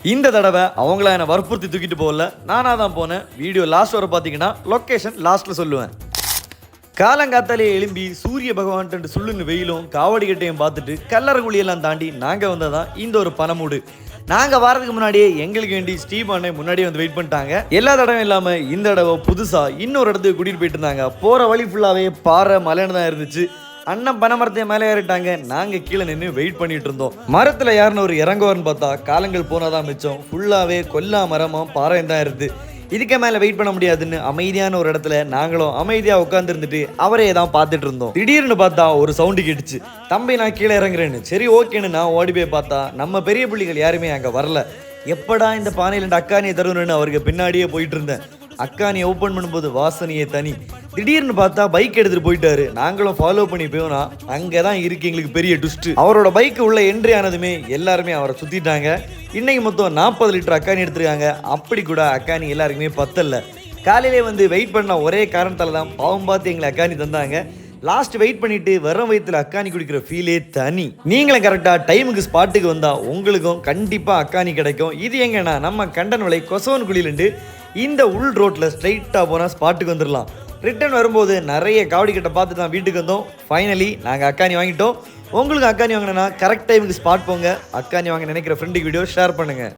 இந்த தடவை அவங்கள என்னை வற்புறுத்தி தூக்கிட்டு போகல, நானாக தான் போனேன். வீடியோ லாஸ்ட் வர பார்த்தீங்கன்னா லொக்கேஷன் லாஸ்ட்டில் சொல்லுவேன். காலங்காத்தாலே எழும்பி சூரிய பகவான்ட்டு சுள்ளுன்னு வெயிலும் காவடி கட்டையும் பார்த்துட்டு கல்லறை குழியெல்லாம் தாண்டி நாங்கள் வந்ததான் இந்த ஒரு பனமூடு. நாங்கள் வரதுக்கு முன்னாடியே எங்களுக்கு வேண்டி ஸ்டீவ் அண்ணே முன்னாடியே வந்து வெயிட் பண்ணிட்டாங்க. எல்லா தடவை இல்லாமல் இந்த தடவை புதுசாக இன்னொரு இடத்துக்கு கூட்டிகிட்டு போயிட்டு இருந்தாங்க. போகிற வழி ஃபுல்லாகவே பாறை மலைன்னு தான் இருந்துச்சு. அண்ணன் பனை மரத்தை மேலே ஏறிட்டாங்க. நாங்கள் கீழே நின்று வெயிட் பண்ணிட்டு இருந்தோம். மரத்தில் யாருன்னு ஒரு இறங்குவார்னு பார்த்தா காலங்கள் போனாதான் மிச்சம். ஃபுல்லாகவே கொல்லா மரமும் பாறையும் தான் இருக்குது. இதுக்கு மேலே வெயிட் பண்ண முடியாதுன்னு அமைதியான ஒரு இடத்துல நாங்களும் அமைதியாக உட்காந்துருந்துட்டு அவரே தான் பார்த்துட்டு இருந்தோம். திடீர்னு பார்த்தா ஒரு சவுண்டு கேட்டுச்சு. தம்பி நான் கீழே இறங்குறேன்னு. சரி ஓகேன்னு நான் ஓடி போய் பார்த்தா நம்ம பெரிய புள்ளிகள் யாருமே அங்கே வரல. எப்படா இந்த பானையில் அக்கானியை தருணுன்னு அவருக்கு பின்னாடியே போயிட்டு இருந்தேன். அக்கானியை ஓப்பன் பண்ணும்போது வாசனையே தனி. திடீர்னு பார்த்தா பைக் எடுத்துட்டு போயிட்டாரு. நாங்களும் ஃபாலோ பண்ணி போனா அங்கே தான் இருக்கு எங்களுக்கு பெரிய ட்விஸ்ட். அவரோட பைக்கு உள்ள என்ட்ரி ஆனதுமே எல்லாருமே அவரை சுத்திட்டாங்க. இன்னைக்கு மொத்தம் 40 லிட்டர் அக்கானி எடுத்துருக்காங்க. அப்படி கூட அக்கானி எல்லாருக்குமே பத்தல. காலையிலே வந்து வெயிட் பண்ண ஒரே காரணத்தால தான் பாவம் பார்த்து எங்களை அக்கானி தந்தாங்க. லாஸ்ட் வெயிட் பண்ணிட்டு வெறும் வயிற்றுல அக்கானி குடிக்கிற ஃபீலே தனி. நீங்களும் கரெக்டாக டைமுக்கு ஸ்பாட்டுக்கு வந்தால் உங்களுக்கும் கண்டிப்பாக அக்கானி கிடைக்கும். இது எங்கன்னா நம்ம கண்டன் விலை கொசவன் குழியிலுண்டு இந்த உள் ரோட்டில் ஸ்ட்ரைட்டாக போனால் ஸ்பாட்டுக்கு வந்துடலாம். ரிட்டர்ன் வரும்போது நிறைய காவடி கட்டை பார்த்துட்டு தான் வீட்டுக்கு வந்தோம். ஃபைனலி நாங்கள் அக்கானி வாங்கிட்டோம். உங்களுக்கு அக்கானி வாங்கினா கரெக்ட் டைமுக்கு ஸ்பாட் போங்க. அக்கானி வாங்க நினைக்கிற ஃப்ரெண்டுக்கு வீடியோ ஷேர் பண்ணுங்கள்.